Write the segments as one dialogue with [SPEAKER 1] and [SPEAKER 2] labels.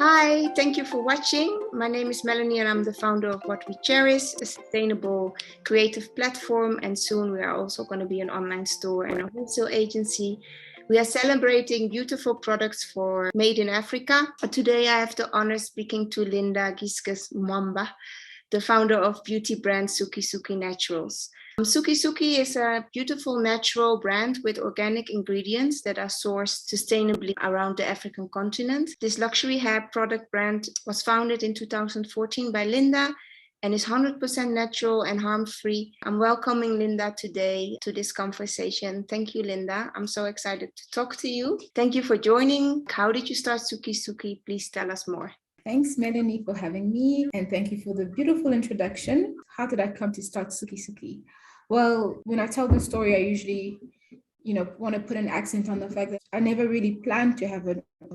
[SPEAKER 1] Hi, thank you for watching. My name is Melanie and I'm the founder of WhatWeCherish, a sustainable creative platform, and soon we are also going to be an online store and a wholesale agency. We are celebrating beautiful products for made in Africa. Today I have the honor speaking to Linda Gieskes, the founder of beauty brand Suki Suki Naturals. Suki Suki is a beautiful natural brand with organic ingredients that are sourced sustainably around the African continent. This luxury hair product brand was founded in 2014 by Linda and is 100% natural and harm-free. I'm welcoming Linda today to this conversation. Thank you, Linda. I'm so excited to talk to you. Thank you for joining. How did you start Suki Suki? Please tell us more.
[SPEAKER 2] Thanks, Melanie, for having me. And thank you for the beautiful introduction. How did I come to start Suki Suki? Well, when I tell the story, I usually, want to put an accent on the fact that I never really planned to have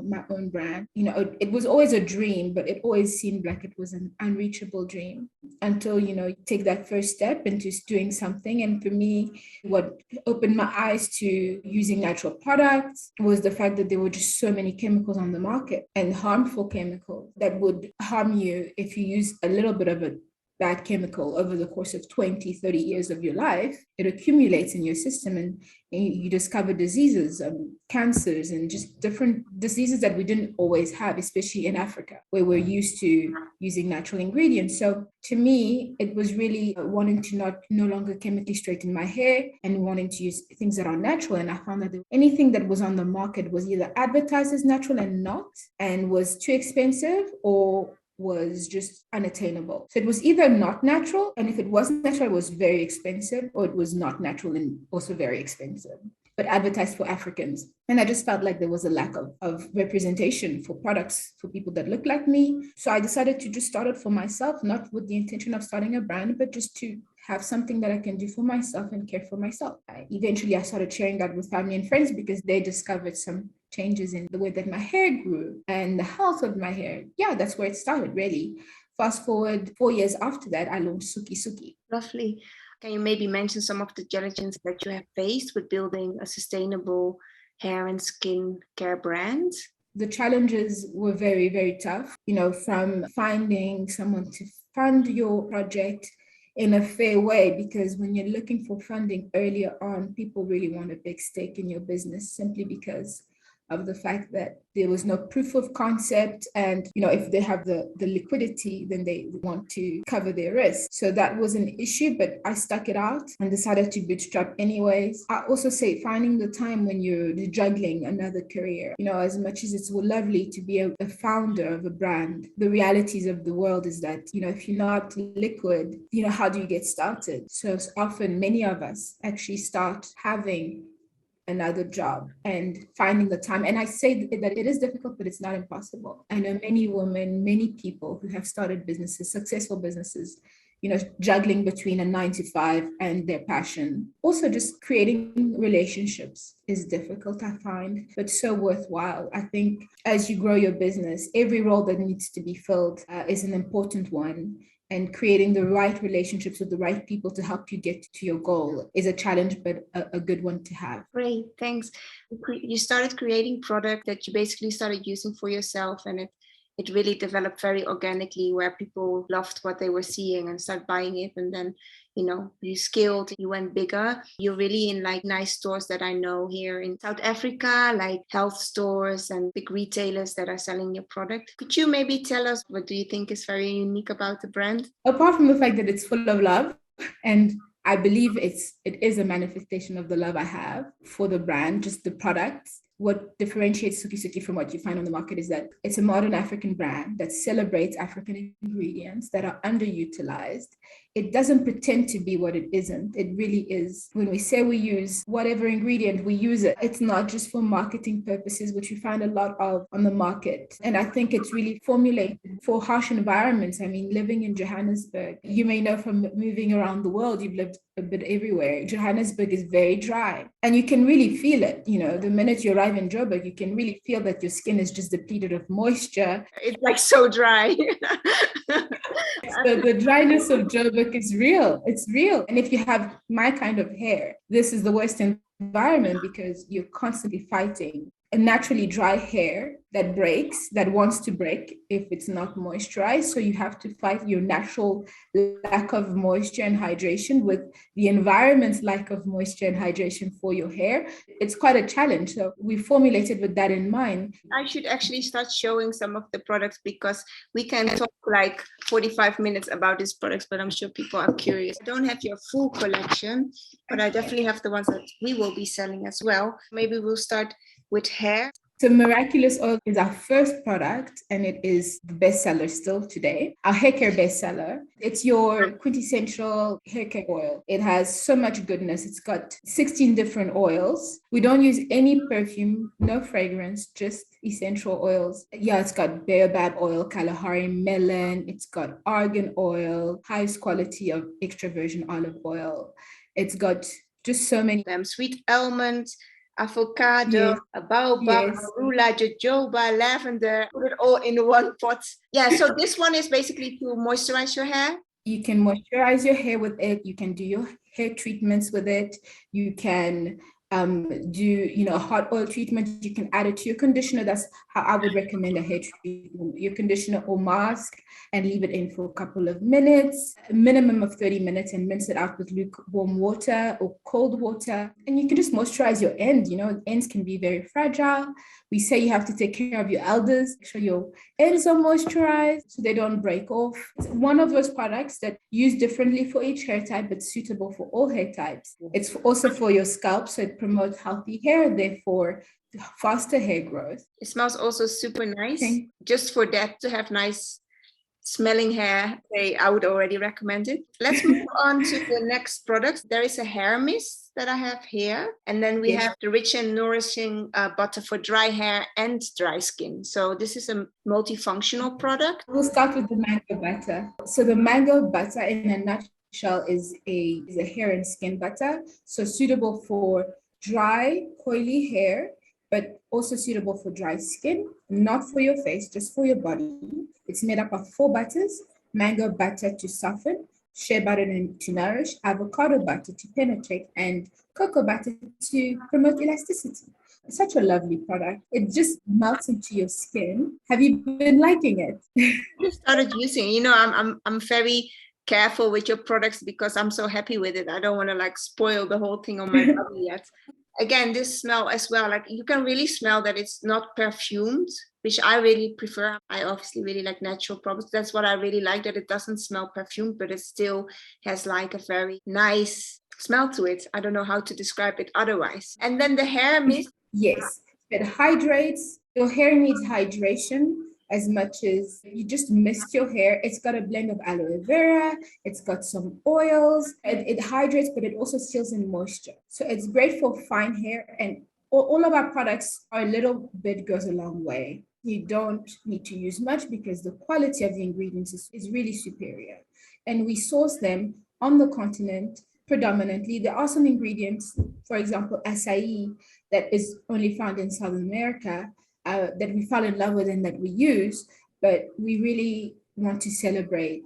[SPEAKER 2] my own brand. It was always a dream, but it always seemed like it was an unreachable dream until, you take that first step into doing something. And for me, what opened my eyes to using natural products was the fact that there were just so many chemicals on the market, and harmful chemicals that would harm you if you use a little bit of a bad chemical over the course of 20, 30 years of your life. It accumulates in your system and you discover diseases, cancers, and just different diseases that we didn't always have, especially in Africa, where we're used to using natural ingredients. So to me, it was really wanting to no longer chemically straighten my hair and wanting to use things that are natural. And I found that anything that was on the market was either advertised as natural and not, and was too expensive, or was just unattainable. So it was either not natural, and if it wasn't natural, it was very expensive, or it was not natural and also very expensive, but advertised for Africans. And I just felt like there was a lack of representation for products for people that look like me. So I decided to just start it for myself, not with the intention of starting a brand, but just to have something that I can do for myself and care for myself. Eventually, I started sharing that with family and friends because they discovered some changes in the way that my hair grew and the health of my hair. Yeah, that's where it started, really. Fast forward 4 years after that, I launched Suki Suki.
[SPEAKER 1] Lovely. Can you maybe mention some of the challenges that you have faced with building a sustainable hair and skin care brand?
[SPEAKER 2] The challenges were very, very tough, from finding someone to fund your project in a fair way, because when you're looking for funding earlier on, people really want a big stake in your business simply because of the fact that there was no proof of concept. And, if they have the liquidity, then they want to cover their risk. So that was an issue, but I stuck it out and decided to bootstrap anyways. I also say finding the time when you're juggling another career, as much as it's lovely to be a founder of a brand, the realities of the world is that, if you're not liquid, how do you get started? So often many of us actually start having another job and finding the time. And I say that it is difficult, but it's not impossible. I know many women, many people who have started businesses, successful businesses, juggling between a 9 to 5 and their passion. Also, just creating relationships is difficult, I find, but so worthwhile. I think as you grow your business, every role that needs to be filled is an important one. And creating the right relationships with the right people to help you get to your goal is a challenge, but a good one to have.
[SPEAKER 1] Great, thanks. You started creating product that you basically started using for yourself, and it really developed very organically, where people loved what they were seeing and started buying it. And then, you scaled, you went bigger. You're really in like nice stores that I know here in South Africa, like health stores and big retailers that are selling your product. Could you maybe tell us, what do you think is very unique about the brand?
[SPEAKER 2] Apart from the fact that it's full of love, and I believe it is a manifestation of the love I have for the brand, just the products. What differentiates Suki Suki from what you find on the market is that it's a modern African brand that celebrates African ingredients that are underutilized. It doesn't pretend to be what it isn't. It really is. When we say we use whatever ingredient, we use it. It's not just for marketing purposes, which you find a lot of on the market. And I think it's really formulated for harsh environments. I mean, living in Johannesburg, you may know from moving around the world, you've lived a bit everywhere. Johannesburg is very dry, and you can really feel it. The minute you arrive in Joburg, you can really feel that your skin is just depleted of moisture.
[SPEAKER 1] It's like so dry.
[SPEAKER 2] So the dryness of Joburg is real. It's real. And if you have my kind of hair, this is the worst environment because you're constantly fighting. A naturally dry hair that breaks, that wants to break if it's not moisturized. So you have to fight your natural lack of moisture and hydration with the environment's lack of moisture and hydration for your hair. It's quite a challenge. So we formulated with that in mind.
[SPEAKER 1] I should actually start showing some of the products, because we can talk like 45 minutes about these products, but I'm sure people are curious. I don't have your full collection, but I definitely have the ones that we will be selling as well. Maybe we'll start with hair.
[SPEAKER 2] So Miraculous Oil is our first product, and it is the bestseller still today. Our hair care bestseller. It's your quintessential hair care oil. It has so much goodness. It's got 16 different oils. We don't use any perfume, no fragrance, just essential oils. Yeah, it's got baobab oil, Kalahari melon. It's got argan oil, highest quality of extra virgin olive oil. It's got just so many.
[SPEAKER 1] Sweet almond, avocado,
[SPEAKER 2] Yes.
[SPEAKER 1] baobab,
[SPEAKER 2] Yes.
[SPEAKER 1] marula, jojoba, lavender, put it all in one pot. Yeah, so this one is basically to moisturize your hair.
[SPEAKER 2] You can moisturize your hair with it. You can do your hair treatments with it. You can do a hot oil treatment. You can add it to your conditioner. That's how I would recommend a hair treatment. Your conditioner or mask, and leave it in for a couple of minutes, a minimum of 30 minutes, and rinse it out with lukewarm water or cold water. And you can just moisturize your end. Ends can be very fragile. We say you have to take care of your elders, make sure your ends are moisturized so they don't break off. It's one of those products that used differently for each hair type, but suitable for all hair types. It's also for your scalp, so it promotes healthy hair, therefore faster hair growth.
[SPEAKER 1] It smells also super nice. Just for that, to have nice smelling hair, I would already recommend it. Let's move on to the next product. There is a hair mist that I have here. And then we have the rich and nourishing butter for dry hair and dry skin. So this is a multifunctional product.
[SPEAKER 2] We'll start with the mango butter. So the mango butter in a nutshell is a hair and skin butter. So suitable for dry, coily hair, but also suitable for dry skin, not for your face, just for your body. It's made up of 4 butters: mango butter to soften, shea butter to nourish, avocado butter to penetrate, and cocoa butter to promote elasticity. It's such a lovely product. It just melts into your skin. Have you been liking it?
[SPEAKER 1] I just started using. I'm very careful with your products because I'm so happy with it. I don't want to spoil the whole thing on my body yet. Again, this smell as well, you can really smell that it's not perfumed, which I really prefer. I obviously really like natural products. That's what I really like, that it doesn't smell perfumed, but it still has a very nice smell to it. I don't know how to describe it otherwise. And then the hair mist.
[SPEAKER 2] Yes, it hydrates. Your hair needs hydration as much as you just mist your hair. It's got a blend of aloe vera. It's got some oils. It hydrates, but it also seals in moisture. So it's great for fine hair. And all of our products, a little bit goes a long way. You don't need to use much because the quality of the ingredients is really superior. And we source them on the continent predominantly. There are some ingredients, for example, acai, that is only found in South America, that we fell in love with and that we use, but we really want to celebrate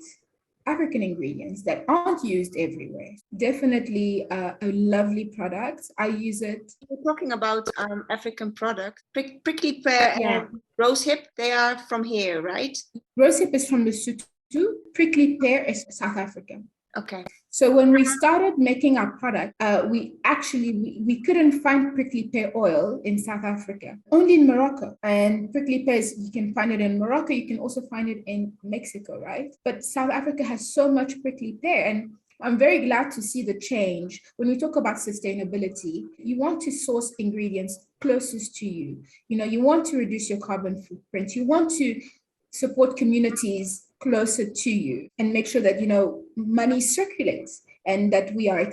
[SPEAKER 2] African ingredients that aren't used everywhere. Definitely a lovely product. I use it.
[SPEAKER 1] We're talking about African products. Prickly pear and rosehip, they are from here, right?
[SPEAKER 2] Rosehip is from Lesotho. Prickly pear is South Africa.
[SPEAKER 1] Okay.
[SPEAKER 2] So when we started making our product, we couldn't find prickly pear oil in South Africa, only in Morocco. And prickly pears, you can find it in Morocco. You can also find it in Mexico, right? But South Africa has so much prickly pear, and I'm very glad to see the change. When we talk about sustainability, you want to source ingredients closest to you. You want to reduce your carbon footprint. You want to support communities closer to you and make sure that money circulates and that we are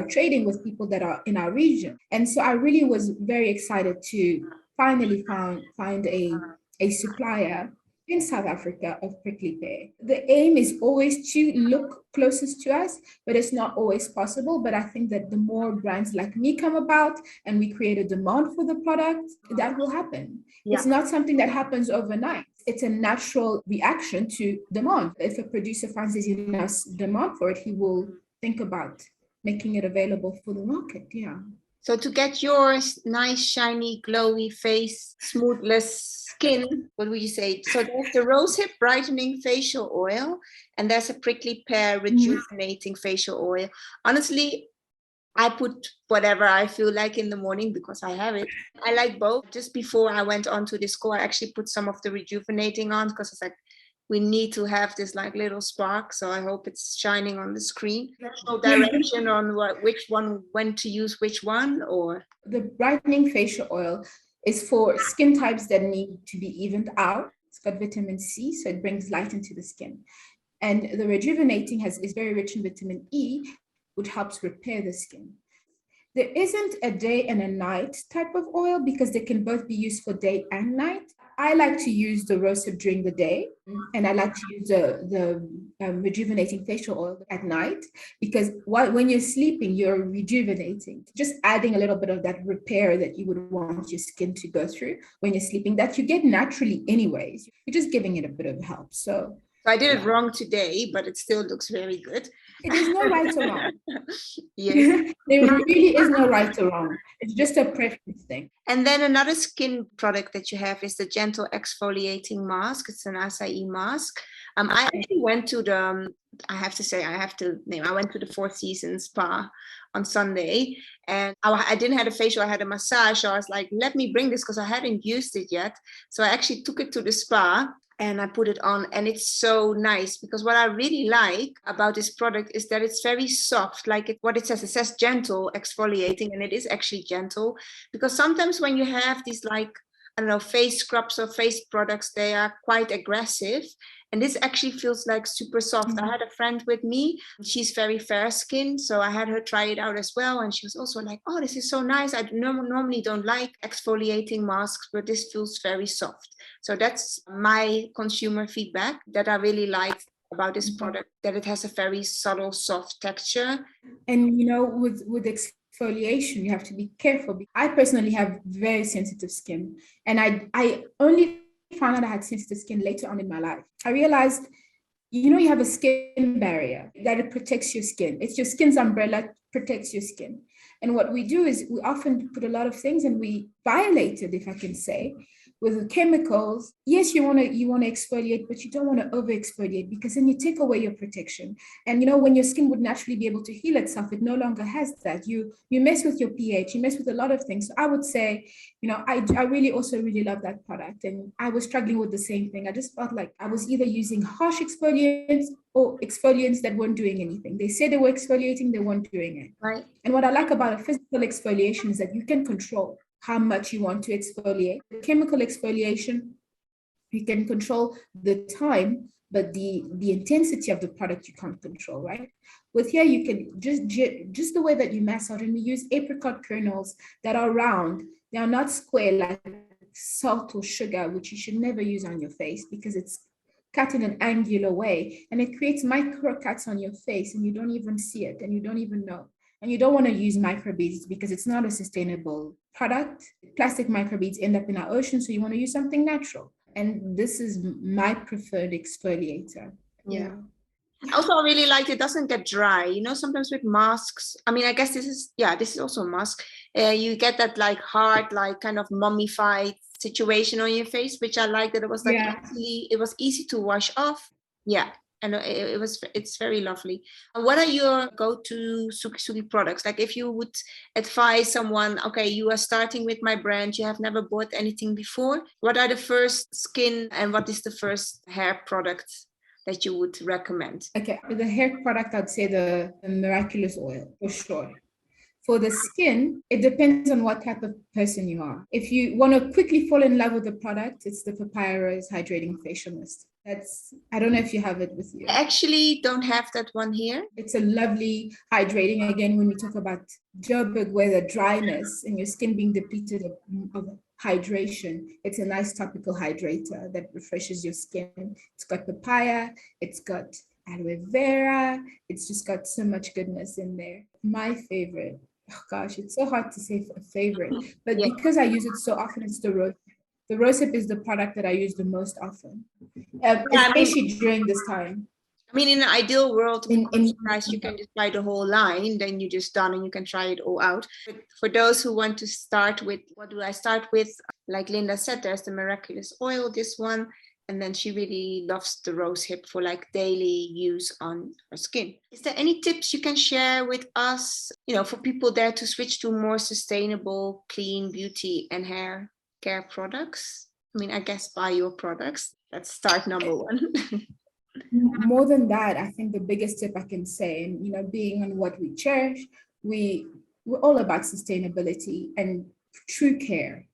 [SPEAKER 2] trading with people that are in our region. And so I really was very excited to finally find a supplier in South Africa of prickly pear. The aim is always to look closest to us, but it's not always possible. But I think that the more brands like me come about and we create a demand for the product, that will happen. Yeah. It's not something that happens overnight. It's a natural reaction to demand. If a producer finds there's enough demand for it, he will think about making it available for the market. Yeah.
[SPEAKER 1] So to get your nice, shiny, glowy face, smoothless skin, what would you say? So there's the rosehip brightening facial oil, and there's a prickly pear rejuvenating facial oil. Honestly, I put whatever I feel like in the morning because I have it. I like both. Just before I went on to this call, I actually put some of the rejuvenating on because it's like, we need to have this like little spark. So I hope it's shining on the screen. There's no direction on which one, when to use which one, or?
[SPEAKER 2] The brightening facial oil is for skin types that need to be evened out. It's got vitamin C, so it brings light into the skin. And the rejuvenating is very rich in vitamin E, which helps repair the skin. There isn't a day and a night type of oil because they can both be used for day and night. I like to use the rosehip during the day, and I like to use the rejuvenating facial oil at night because when you're sleeping, you're rejuvenating, just adding a little bit of that repair that you would want your skin to go through when you're sleeping, that you get naturally anyways. You're just giving it a bit of help. So
[SPEAKER 1] I did it wrong today, but it still looks very good.
[SPEAKER 2] There's no right or wrong.
[SPEAKER 1] Yes.
[SPEAKER 2] There really is no right or wrong. It's just a preference thing.
[SPEAKER 1] And then another skin product that you have is the gentle exfoliating mask. It's an acai mask. I actually went to the, I have to say, I went to the Four Seasons spa on Sunday, and I didn't have a facial, I had a massage. So I was like, let me bring this because I hadn't used it yet. So I actually took it to the spa and I put it on, and it's so nice because what I really like about this product is that it's very soft, like what it says gentle exfoliating, and it is actually gentle, because sometimes when you have these like, I don't know, face scrubs or face products, they are quite aggressive. And this actually feels like super soft. Mm-hmm. I had a friend with me. She's very fair skinned, so I had her try it out as well. And she was also like, oh, this is so nice. I normally don't like exfoliating masks, but this feels very soft. So that's my consumer feedback that I really liked about this product, that it has a very subtle, soft texture.
[SPEAKER 2] And, with exfoliation, you have to be careful. I personally have very sensitive skin, and I only found out I had sensitive skin later on in my life. I realized, you have a skin barrier, that it protects your skin. It's your skin's umbrella, protects your skin. And what we do is we often put a lot of things, and we violate it, if I can say, with chemicals. Yes, you want to exfoliate, but you don't want to over exfoliate, because then you take away your protection. And when your skin would naturally be able to heal itself, it no longer has that. You mess with your pH, you mess with a lot of things. So I would say, I really also really love that product, and I was struggling with the same thing. I just felt like I was either using harsh exfoliants or exfoliants that weren't doing anything. They said they were exfoliating, they weren't doing it.
[SPEAKER 1] Right.
[SPEAKER 2] And what I like about a physical exfoliation is that you can control how much you want to exfoliate. The chemical exfoliation, you can control the time, but the intensity of the product you can't control, right? With here, you can just the way that you massage, and we use apricot kernels that are round. They are not square like salt or sugar, which you should never use on your face because it's cut in an angular way, and it creates micro cuts on your face, and you don't even see it, and you don't even know. And you don't want to use microbeads because it's not a sustainable product. Plastic microbeads end up in our ocean, so you want to use something natural. And this is my preferred exfoliator.
[SPEAKER 1] Yeah. Also, I really like it doesn't get dry. Sometimes with masks, I mean, I guess this is also a mask. You get that like hard, like kind of mummified situation on your face, which I like that it was like it was easy to wash off. Yeah. And it's very lovely. What are your go-to Suki Suki products? Like if you would advise someone, okay, you are starting with my brand, you have never bought anything before. What are the first skin and what is the first hair product that you would recommend?
[SPEAKER 2] Okay, for the hair product, I'd say the miraculous oil for sure. For the skin, it depends on what type of person you are. If you want to quickly fall in love with the product, it's the Papaya Rose Hydrating Facial Mist. I don't know if you have it with you.
[SPEAKER 1] I actually don't have that one here.
[SPEAKER 2] It's a lovely hydrating. Again, when we talk about Joburg weather, dryness, and your skin being depleted of hydration, it's a nice topical hydrator that refreshes your skin. It's got papaya, it's got aloe vera, it's just got so much goodness in there. My favorite, oh gosh, it's so hard to say a favorite, but because I use it so often, it's the rosehip. The rosehip is the product that I use the most often, especially during this time.
[SPEAKER 1] I mean, in an ideal world, of
[SPEAKER 2] In
[SPEAKER 1] course, guys, you can just buy the whole line, then you're just done and you can try it all out. But for those who want to start with, what do I start with? Like Linda said, there's the miraculous oil, this one. And then she really loves the rosehip for like daily use on her skin. Is there any tips you can share with us, for people there to switch to more sustainable, clean beauty and hair care products? I mean, I guess buy your products. That's start number one.
[SPEAKER 2] more than that, I think the biggest tip I can say, and being on What We Cherish, we're all about sustainability and true care.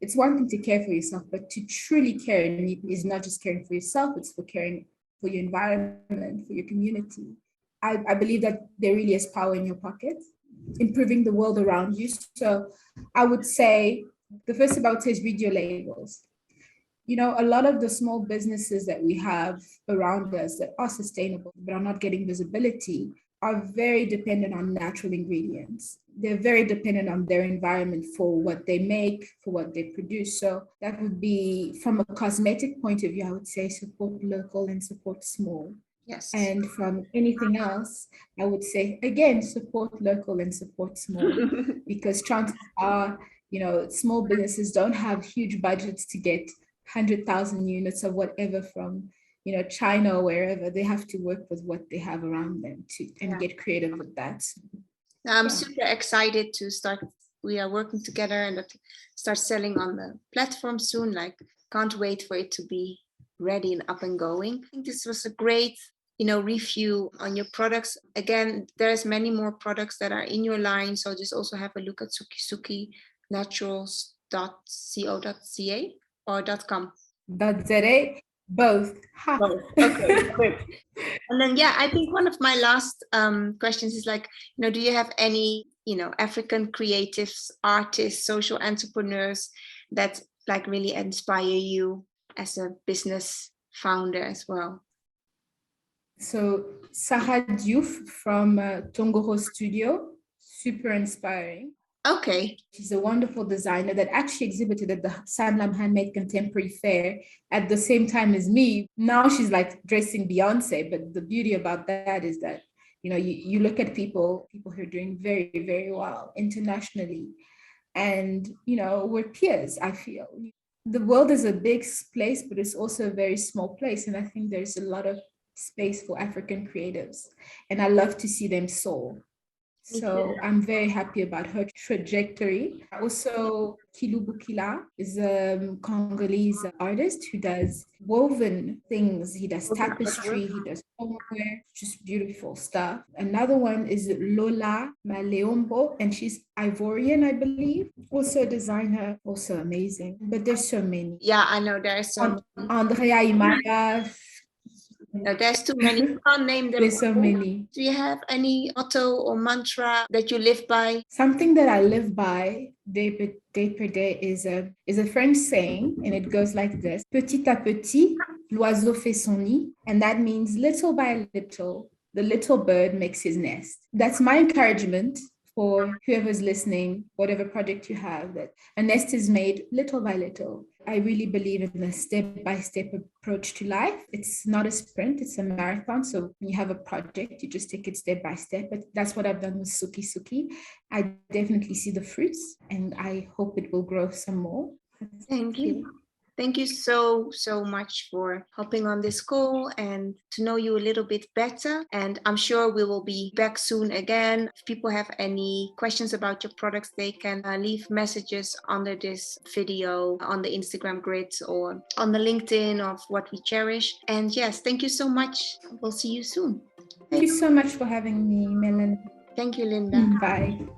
[SPEAKER 2] It's one thing to care for yourself, but to truly care is not just caring for yourself, it's for caring for your environment, for your community. I believe that there really is power in your pocket, improving the world around you. So I would say the first thing I would say is read your labels. A lot of the small businesses that we have around us that are sustainable but are not getting visibility are very dependent on natural ingredients. They're very dependent on their environment for what they make, for what they produce. So that would be, from a cosmetic point of view, I would say support local and support small.
[SPEAKER 1] Yes.
[SPEAKER 2] And from anything else, I would say, again, support local and support small, because chances are, small businesses don't have huge budgets to get 100,000 units of whatever from China or wherever. They have to work with what they have around them and get creative with that.
[SPEAKER 1] I'm super excited to start. We are working together and start selling on the platform soon. Like, can't wait for it to be ready and up and going. I think this was a great, review on your products. Again, there's many more products that are in your line. So just also have a look at Suki Suki Naturals.co.ca or .com.
[SPEAKER 2] .za. Both.
[SPEAKER 1] Both. Okay, good. And then, I think one of my last questions is like, do you have any, African creatives, artists, social entrepreneurs that like really inspire you as a business founder as well?
[SPEAKER 2] So Sarah Diouf from Tongoro Studio, super inspiring.
[SPEAKER 1] Okay.
[SPEAKER 2] She's a wonderful designer that actually exhibited at the Sanlam Handmade Contemporary Fair at the same time as me. Now she's like dressing Beyonce, but the beauty about that is that, you look at people who are doing very, very well internationally. And, we're peers, I feel. The world is a big place, but it's also a very small place. And I think there's a lot of space for African creatives. And I love to see them soar. So I'm very happy about her trajectory. Also, Kilubukila is a Congolese artist who does woven things. He does tapestry, he does homeware, just beautiful stuff. Another one is Lola Maleombo, and she's Ivorian, I believe. Also a designer, also amazing. But there's so many.
[SPEAKER 1] Yeah, I know there's some.
[SPEAKER 2] Andrea Imaya.
[SPEAKER 1] No, there's too many. You can't name them.
[SPEAKER 2] There's so many.
[SPEAKER 1] Do you have any motto or mantra that you live by?
[SPEAKER 2] Something that I live by day per day is a French saying, and it goes like this: Petit à petit, l'oiseau fait son nid. And that means little by little, the little bird makes his nest. That's my encouragement for whoever's listening, whatever project you have, that a nest is made little by little. I really believe in the step-by-step approach to life. It's not a sprint, it's a marathon. So when you have a project, you just take it step by step. But that's what I've done with Suki Suki. I definitely see the fruits, and I hope it will grow some more.
[SPEAKER 1] Thank you. Thank you so much for hopping on this call and to know you a little bit better. And I'm sure we will be back soon again. If people have any questions about your products, they can leave messages under this video on the Instagram grid or on the LinkedIn of What We Cherish. And yes, thank you so much. We'll see you soon.
[SPEAKER 2] Thank you so much for having me, Melanie.
[SPEAKER 1] Thank you, Linda.
[SPEAKER 2] Bye.